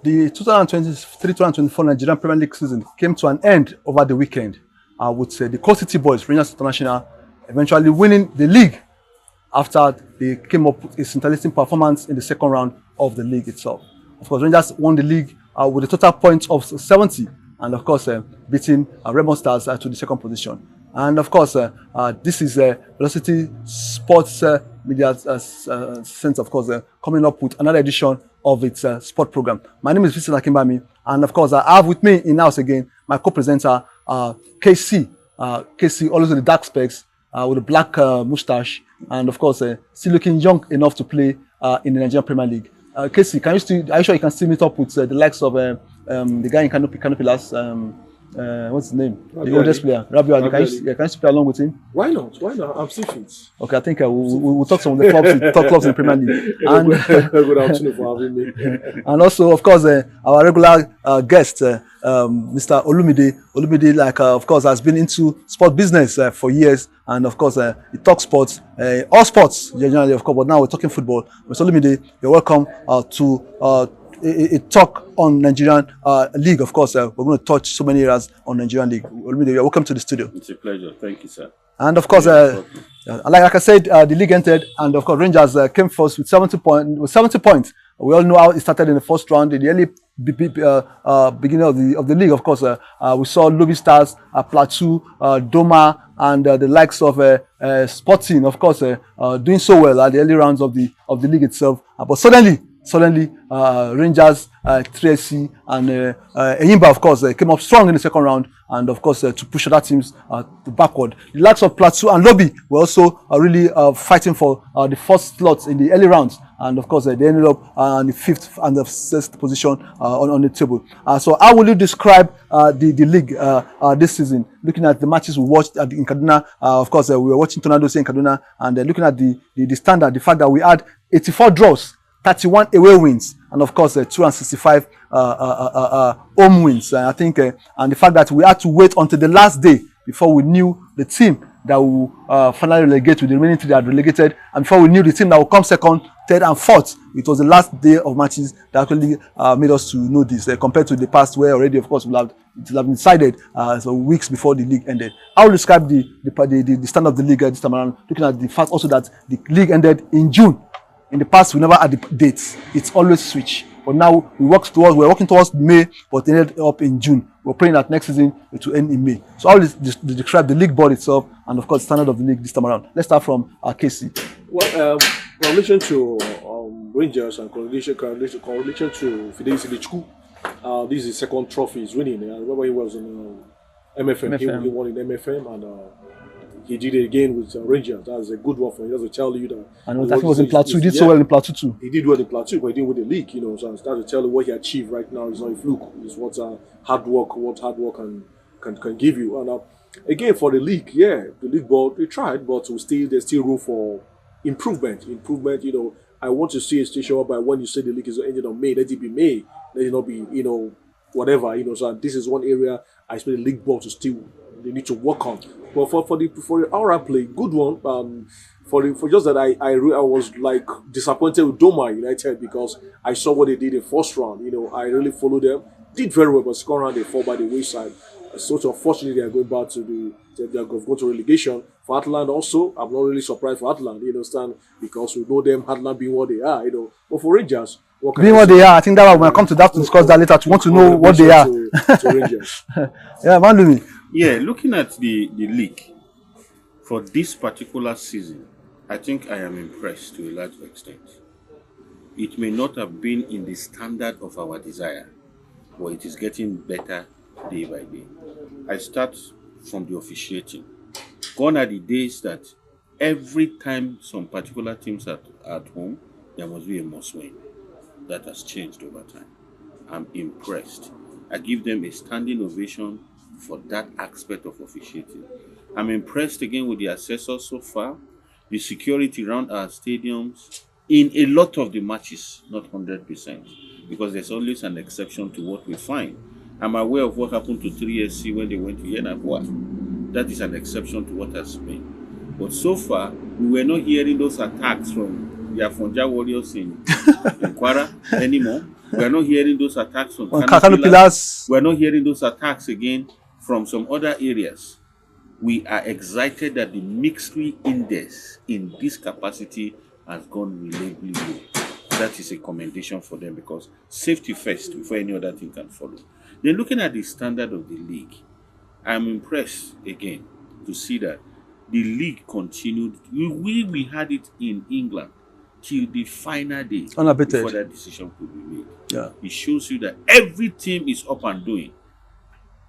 The 2023-2024 Nigerian Premier League season came to an end over the weekend with the Coast City Boys, Rangers International, eventually winning the league after they came up with a scintillating performance in the second round of the league itself. Of course, Rangers won the league with a total points of 70, and of course, beating Red Stars to the second position. And of course, this is Velocity Sports Media Sense, of course, coming up with another edition of its sport program. My name is Vincent Akimbami, and of course, I have with me in house again my co-presenter, KC. KC, always with the dark specs, with a black mustache, and of course, still looking young enough to play in the Nigerian Premier League. KC, are you sure you can still meet up with the likes of the guy in Canopy last? What's his name? The oldest player, Rabiu Ali. Can you play along with him? Why not? I'm still fit. Okay, I think we'll talk some of the top clubs in the Premier League. And good afternoon for having me. And also, of course, our regular guest, Mr. Olumide. Olumide, like, of course, has been into sport business for years, and of course, he talks sports, all sports generally, of course. But now we're talking football. Mr. Olumide, you're welcome to a talk on Nigerian league. Of course, we're going to touch so many areas on Nigerian league. Olumide, you're welcome to the studio. It's a pleasure. Thank you, sir. And of course, like I said, the league entered, and of course, Rangers came first with 70 points. We all know how it started in the first round. In the early beginning of the league, of course, we saw Lobby Stars, Plateau, Doma, and the likes of Sporting, of course, doing so well at the early rounds of the league itself. But suddenly, Rangers, 3SC, and Enyimba, of course, came up strong in the second round, and of course, to push other teams backward. The likes of Plateau and Lobby were also really fighting for the first slots in the early rounds, and of course, they ended up in the fifth and the sixth position on the table. So, how will you describe the league this season? Looking at the matches we watched in Kaduna, of course, we were watching Tornadoes in Kaduna, and looking at the standard, the fact that we had 84 draws, 31 away wins, and of course 265 home wins. I think, and the fact that we had to wait until the last day before we knew the team that will finally relegate with the remaining three that had relegated, and before we knew the team that will come second, third, and fourth. It was the last day of matches that actually made us to know this, compared to the past, where already, of course, it will have been decided so weeks before the league ended. I will describe the standard of the league this time around, looking at the fact also that the league ended in June. In the past, we never had the dates. It's always switch. But now we're working towards May, but it ended up in June. We're praying that next season it will end in May. So I will describe the league board itself, and of course, the standard of the league this time around. Let's start from Casey. Well, in relation to Rangers and correlation to Fidelity Lichku, this is his second trophy he's winning. I remember he was in MFM. He won in MFM, and he did it again with Rangers. That's a good one for him. That's to tell you that. And I think it was in Plateau. He did so well in Plateau too. He did well in Plateau, but he didn't win the league. So that's to tell you what he achieved right now is not a fluke. It's what hard work can give you. And again, for the league, the league board, they tried, but there's still room for improvement. I want to see a situation whereby when you say the league is ended on May, let it be May. Let it not be, whatever. So this is one area I expect the league board to still they need to work on. But for the hour play, good one. For just that I was like disappointed with Doma United because I saw what they did in first round. I really followed them. Did very well, but second round they fall by the wayside. So unfortunately they are going back to they are going to relegation. For Atlant also, I'm not really surprised for Atlant, you understand, because we know them Atlant being what they are, But for Rangers, being what they are, I think that when I come to that to discuss that later, to want to know what they are. To Rangers. Yeah, Mandumi. Yeah, looking at the league for this particular season, I think I am impressed to a large extent. It may not have been in the standard of our desire, but it is getting better day by day. I start from the officiating. Gone are the days that every time some particular teams are at home, there must be a must win. That has changed over time. I'm impressed. I give them a standing ovation for that aspect of officiating. I'm impressed again with the assessors so far, the security around our stadiums, in a lot of the matches, not 100%, because there's always an exception to what we find. I'm aware of what happened to 3SC when they went to Yenabua. That is an exception to what has been. But so far, we were not hearing those attacks from the Afonja warriors in Kwara anymore. We are not hearing those attacks on Kano Pillars. We are not hearing those attacks again from some other areas. We are excited that the mixed-free index in this capacity has gone reliably low. That is a commendation for them, because safety first before any other thing can follow. Then looking at the standard of the league, I'm impressed again to see that the league continued. We had it in England till the final day Unabated. before that decision could be made. Yeah. It shows you that every team is up and doing.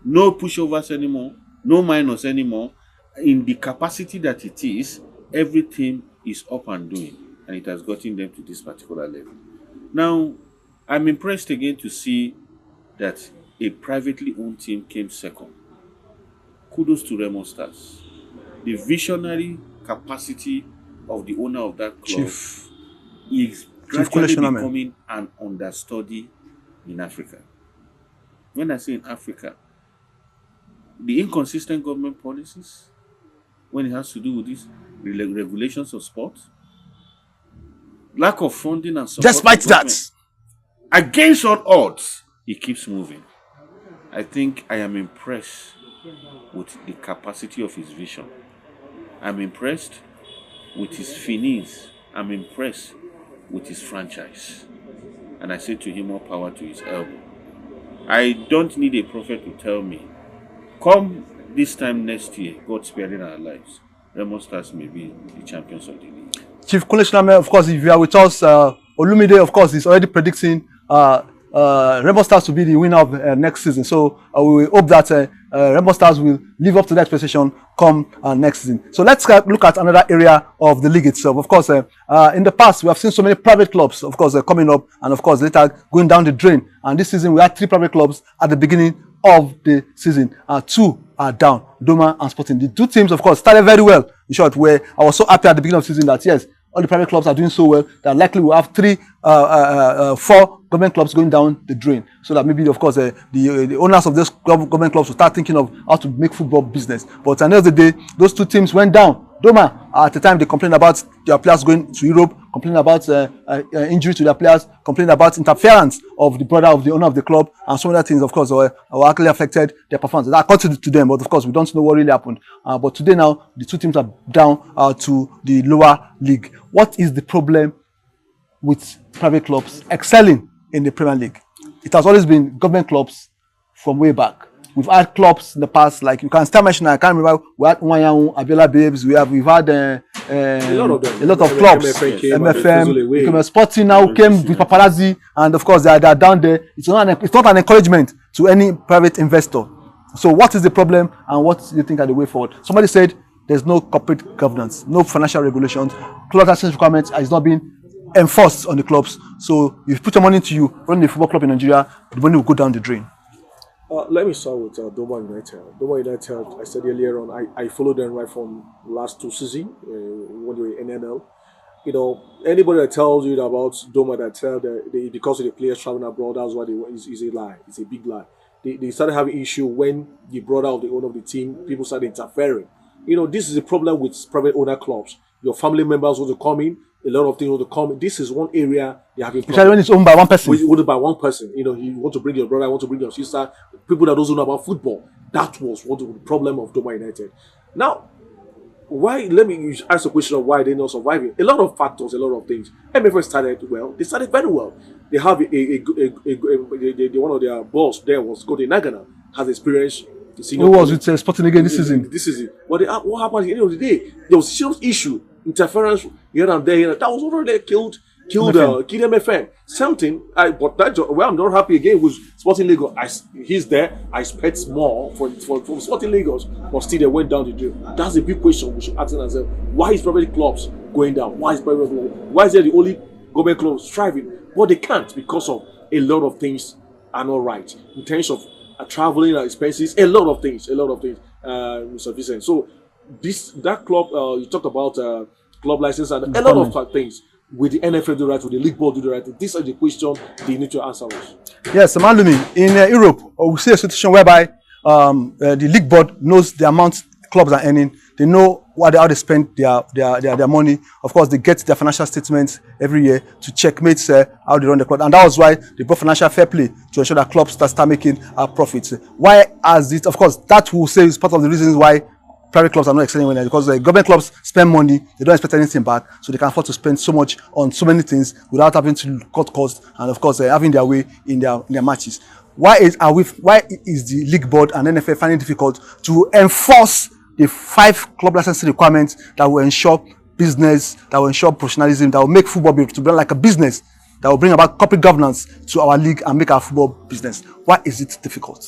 No pushovers anymore, no minus anymore. In the capacity that it is, every team is up and doing, and it has gotten them to this particular level. Now, I'm impressed again to see that a privately owned team came second. Kudos to Remo Stars. The visionary capacity of the owner of that club is gradually becoming an understudy in Africa. When I say in Africa, the inconsistent government policies, when it has to do with these regulations of sport, lack of funding and support. Despite that, against all odds, he keeps moving. I think I am impressed with the capacity of his vision. I'm impressed with his finesse. I'm impressed with his franchise. And I say to him, more power to his elbow. I don't need a prophet to tell me, come this time next year, God sparing our lives, Remo Stars may be the champions of the league. Chief Kunle Shiname, of course, if you are with us, Olumide, of course, is already predicting Remo Stars to be the winner of next season. So we hope that Remo Stars will live up to that expectation come next season. So let's look at another area of the league itself. Of course, in the past, we have seen so many private clubs, of course, coming up and, of course, later going down the drain. And this season, we had 3 private clubs at the beginning of the season. 2 are down, Doma and Sporting. The 2 teams, of course, started very well, in short, where I was so happy at the beginning of the season that, yes, all the private clubs are doing so well that likely we'll have 4 government clubs going down the drain. So that maybe, of course, the owners of those government clubs will start thinking of how to make football business. But at the end of the day, those 2 teams went down. Doma, at the time, they complained about their players going to Europe, complained about injury to their players, complained about interference of the brother of the owner of the club, and some other things, of course, were actually affected their performance. That got to them, but of course, we don't know what really happened. But today now, the 2 teams are down to the lower league. What is the problem with private clubs excelling in the Premier League? It has always been government clubs from way back. We've had clubs in the past, like you can still mention, I can't remember, we had Wanyahu, Abiola Babes, we've had a lot of clubs, MFM, Sporting now came with paparazzi, and of course they are down there. It's not an encouragement to any private investor. So what is the problem, and what do you think are the way forward? Somebody said there's no corporate governance, no financial regulations, club license requirements is not being enforced on the clubs. So if you put your money into you, run a football club in Nigeria, the money will go down the drain. Let me start with Doma United. Doma United, I said earlier on, I followed them right from last 2 seasons when they were in NNL. You know, anybody that tells you about Doma that tell that because of the players traveling abroad, that's why is a lie. It's a big lie. They started having issue when the brother of the owner of the team, people started interfering. You know, this is a problem with private owner clubs. Your family members want to come in. A lot of things want to come in. This is one area they have. Especially when it's owned by one person. Owned by one person. You know, you want to bring your brother, you want to bring your sister. People that don't know about football. That was what the problem of Doma United. Now, why? Let me ask the question of why they're not surviving. A lot of factors, a lot of things. MFS started well. They started very well. They have one of their boss there was Gode Nagana, has experience. Who was with Sporting again this season? This season. But what happened at the end of the day? There was serious issue, interference here and there. That was already killed MFM. Something. But that where I'm not happy again was Sporting Lagos. He's there. I expect more from Sporting Lagos, but still they went down the drain. That's a big question we should ask ourselves. Why is private clubs going down? Why is there the only government clubs thriving? But they can't because of a lot of things are not right in terms of traveling expenses, a lot of things, Mr. Vincent. So that club, you talked about club license and a lot of things. With the NFL do right, with the league board do the right. These are the questions they need to answer us. Yes, Malumi, in Europe, we see a situation whereby the league board knows the amount clubs are earning. They know how they spend their money. Of course, they get their financial statements every year to checkmate how they run the club, and that was why they brought financial fair play to ensure that clubs start making profits. Why has it? Of course, that will say is part of the reasons why private clubs are not excelling when because government clubs spend money, they don't expect anything back, so they can afford to spend so much on so many things without having to cut costs and of course having their way in their matches. Why is the league board and NFF finding it difficult to enforce the 5 club licensing requirements that will ensure business, that will ensure professionalism, that will make football to be like a business, that will bring about corporate governance to our league and make our football business? Why is it difficult?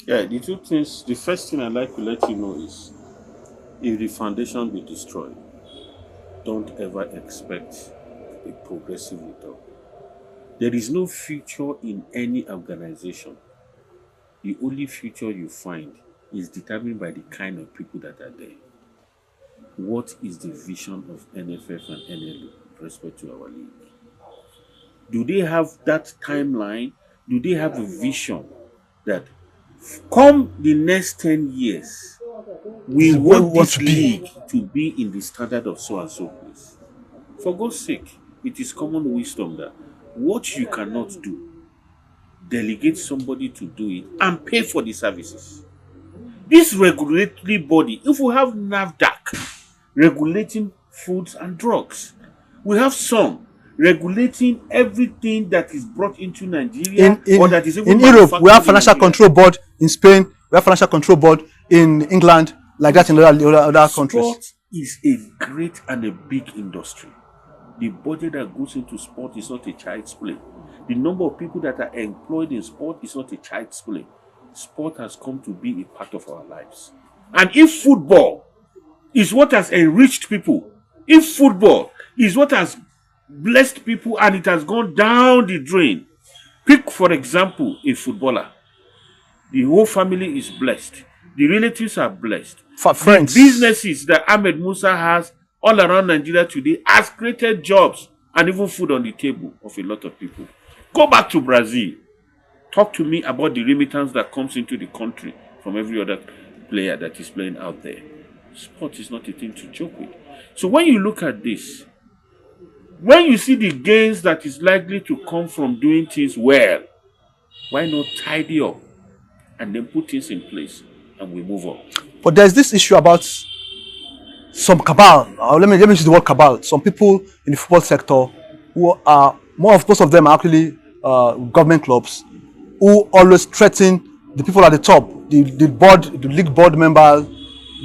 Yeah, the two things. The first thing I'd like to let you know is, if the foundation be destroyed, don't ever expect a progressive return. There is no future in any organization. The only future you find is determined by the kind of people that are there. What is the vision of NFF and NLU with respect to our league? Do they have that timeline? Do they have a vision that come the next 10 years, we want this league to be in the standard of so and so place? For God's sake, it is common wisdom that what you cannot do, delegate somebody to do it and pay for the services. This regulatory body, if we have NAFDAC regulating foods and drugs, we have some regulating everything that is brought into Nigeria or that is even in Europe. We have financial control board in Spain. We have financial control board in England, like that in other countries. Sport is a great and a big industry. The budget that goes into sport is not a child's play. The number of people that are employed in sport is not a child's play. Sport has come to be a part of our lives. And if football is what has enriched people, if football is what has blessed people and it has gone down the drain, pick for example a footballer. The whole family is blessed. The relatives are blessed. For friends. The businesses that Ahmed Musa has all around Nigeria today has created jobs and even food on the table of a lot of people. Go back to Brazil. Talk to me about the remittance that comes into the country from every other player that is playing out there. Sport is not a thing to joke with. So when you look at this, when you see the gains that is likely to come from doing things well, why not tidy up and then put things in place and we move on? But there's this issue about some cabal. Let me use the word cabal. Some people in the football sector who are most of them are actually government clubs who always threaten the people at the top, the board, the league board members,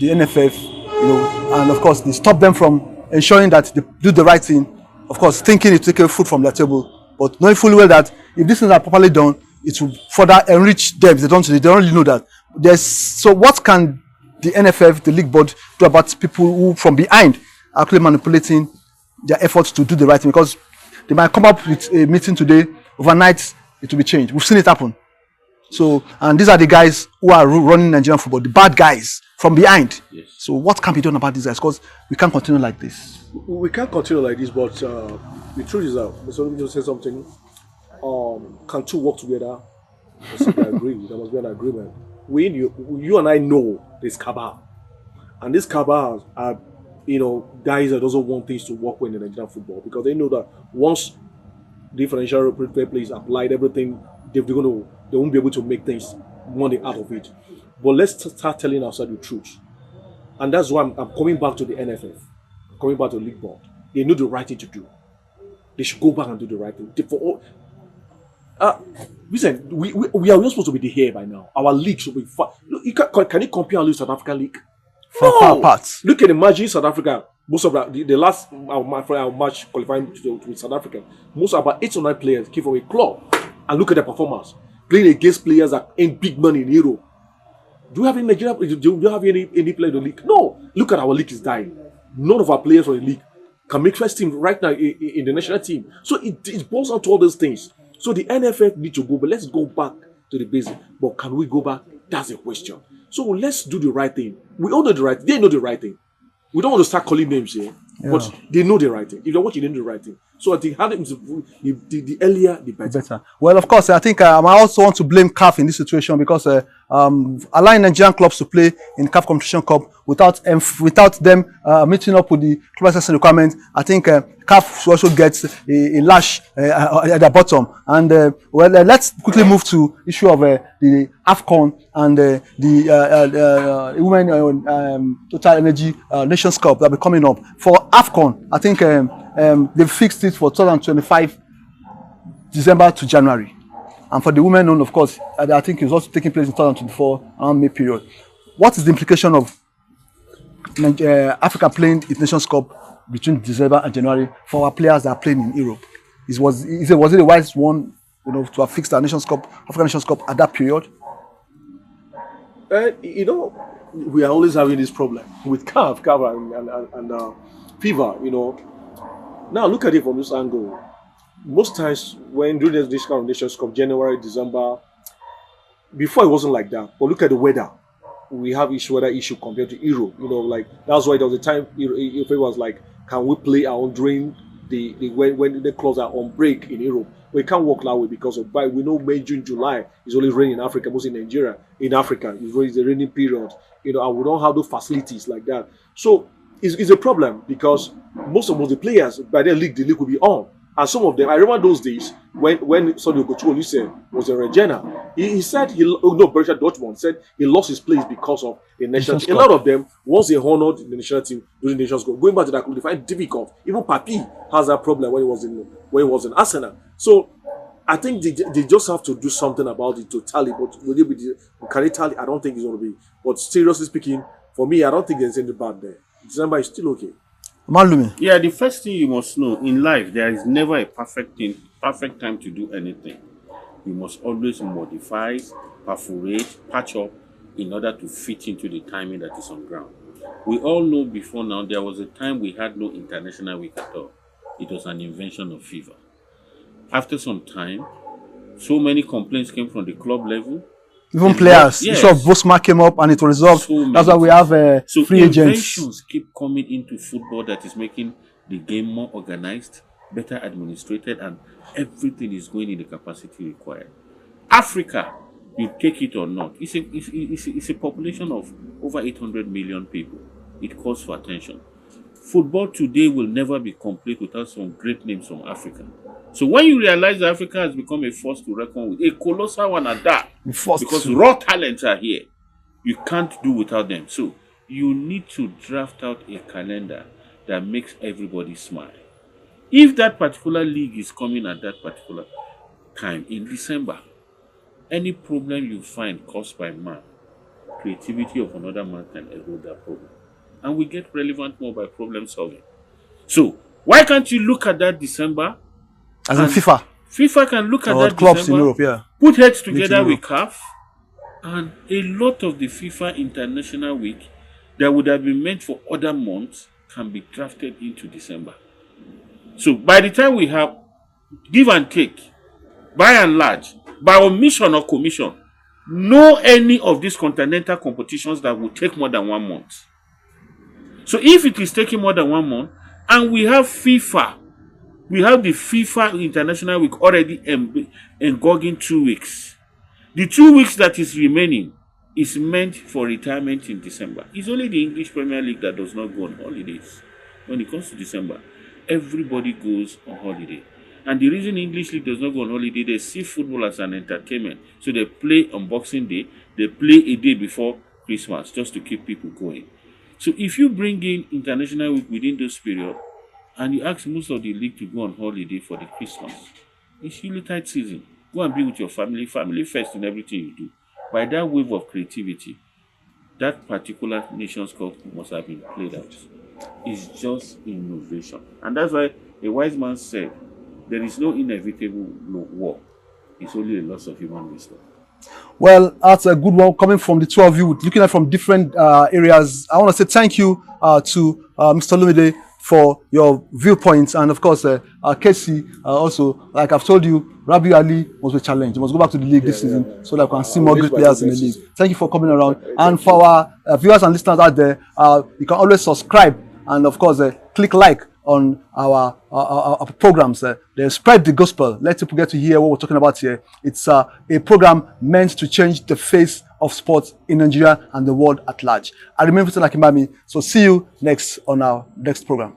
the NFF, and of course they stop them from ensuring that they do the right thing. Of course, thinking it take food from their table, but knowing fully well that if these things are properly done, it will further enrich them. They don't really know that. So what can the NFF, the league board, do about people who from behind are actually manipulating their efforts to do the right thing? Because they might come up with a meeting today, overnight it will be changed. We've seen it happen. So, and these are the guys who are running Nigerian football, the bad guys from behind. Yes. So what can be done about these guys? Because we can't continue like this. We can't continue like this, but the truth is that, so let me just say something. Can two work together? I agree. There must be an agreement. You and I know this cabal, and this cabal are, guys that doesn't want things to work well in Nigerian football, because they know that once the financial fair play is applied, everything they won't be able to make things money out of it. But let's start telling ourselves the truth, and that's why I'm coming back to the NFF, coming back to the league board. They know the right thing to do. They should go back and do the right thing. Listen, we are not supposed to be here by now. Our league should be far. Can you compare our league to South African league? Far apart. Look at the match in South Africa. Most of the last our match qualifying to South Africa, most of about 8 or 9 players came from a club, and look at their performance playing against players that earn big money in Europe. Do you have any Nigeria? Do you have any player in the league? No. Look at our league is dying. None of our players from the league can make first team right now in the national team. So it boils down to all those things. So the NFF need to go, but let's go back to the basic. But can we go back? That's the question. So let's do the right thing. We all know the right. They know the right thing. We don't want to start calling names here. But they know the right thing. If you're watching, they know the right thing. So I think having the earlier, the better. Better. Well, of course, I think I also want to blame CAF in this situation because allowing Nigerian clubs to play in CAF Competition Cup without them meeting up with the club licensing requirement, I think CAF also gets a lash at the bottom. And let's quickly move to issue of the Afcon and the Women Total Energy Nations Cup that will be coming up. For Afcon, I think they fixed it for 2025 December to January. And for the women own, of course, I think it's also taking place in 2024 around May period. What is the implication of Africa playing its Nations Cup between December and January for our players that are playing in Europe? Was it a wise one, to have fixed our Nations Cup, African Nations Cup at that period? We are always having this problem with CAF and FIFA. Now look at it from this angle. Most times when doing this kind of Nations Cup, January, December, before it wasn't like that. But look at the weather. We have weather issue compared to Europe. That's why there was a time if it was like, can we play our own during when the clubs are on break in Europe? We can't work that way because we know May, June, July is only raining in Africa, mostly in Nigeria. In Africa, it's the raining period. And we don't have those facilities like that. So it's a problem because most of the players by the league will be on. And some of them, I remember those days when Sonny Okochuolu said was in Regina. He said Borussia Dortmund said he lost his place because of the national team. A lot of them, once they honored the national team during the Nations Cup, going back to that club, they find it difficult. Even Papi has that problem when he was in Arsenal. So I think they just have to do something about it to tally. But will it be can it tally? I don't think it's going to be. But seriously speaking, for me, I don't think there's anything bad there. December is still okay. Malumi. Yeah, the first thing you must know in life, there is never a perfect time to do anything. You must always modify, perforate, patch up in order to fit into the timing that is on ground. We all know before now there was a time we had no international week at all. It was an invention of FIFA. After some time, so many complaints came from the club level. Even players, yes. So Bosma came up and it was resolved. That's why we have free agents. Inventions keep coming into football that is making the game more organized, better administrated, and everything is going in the capacity required. Africa, you take it or not, it's a population of over 800 million people. It calls for attention. Football today will never be complete without some great names from Africa. So when you realize that Africa has become a force to reckon with, a colossal one at that, because raw talents are here, you can't do without them. So you need to draft out a calendar that makes everybody smile. If that particular league is coming at that particular time in December, any problem you find caused by man, creativity of another man can erode that problem. And we get relevant more by problem solving. So why can't you look at that December? As in FIFA. FIFA can look at that clubs December, in Europe, yeah. put heads together with CAF, and a lot of the FIFA International Week that would have been meant for other months can be drafted into December. So by the time we have give and take, by and large, by omission or commission, no any of these continental competitions that will take more than 1 month. So if it is taking more than 1 month, and we have FIFA, we have the FIFA International Week already engorging 2 weeks. The 2 weeks that is remaining is meant for retirement in December. It's only the English Premier League that does not go on holidays. When it comes to December, everybody goes on holiday. And the reason English League does not go on holiday, they see football as an entertainment. So they play on Boxing Day, they play a day before Christmas just to keep people going. So if you bring in International Week within those periods, and you ask most of the league to go on holiday for the Christmas, it's really tight season. Go and be with your family first in everything you do. By that wave of creativity, that particular Nations Cup must have been played out. It's just innovation. And that's why a wise man said, there is no inevitable war. It's only a loss of human wisdom. Well, that's a good one coming from the two of you, looking at from different areas. I want to say thank you to Mr. Lumide for your viewpoints, and of course, Casey also, like I've told you, Rabi Ali must be challenged. He must go back to the league this season so that we can see more great players in the league. Thank you for coming around. And for our viewers and listeners out there, you can always subscribe and of course click like on our programs. Then spread the gospel. Let people get to hear what we're talking about here. It's a program meant to change the face of sports in Nigeria and the world at large. I remain Vincent Akimbami. So see you next on our next program.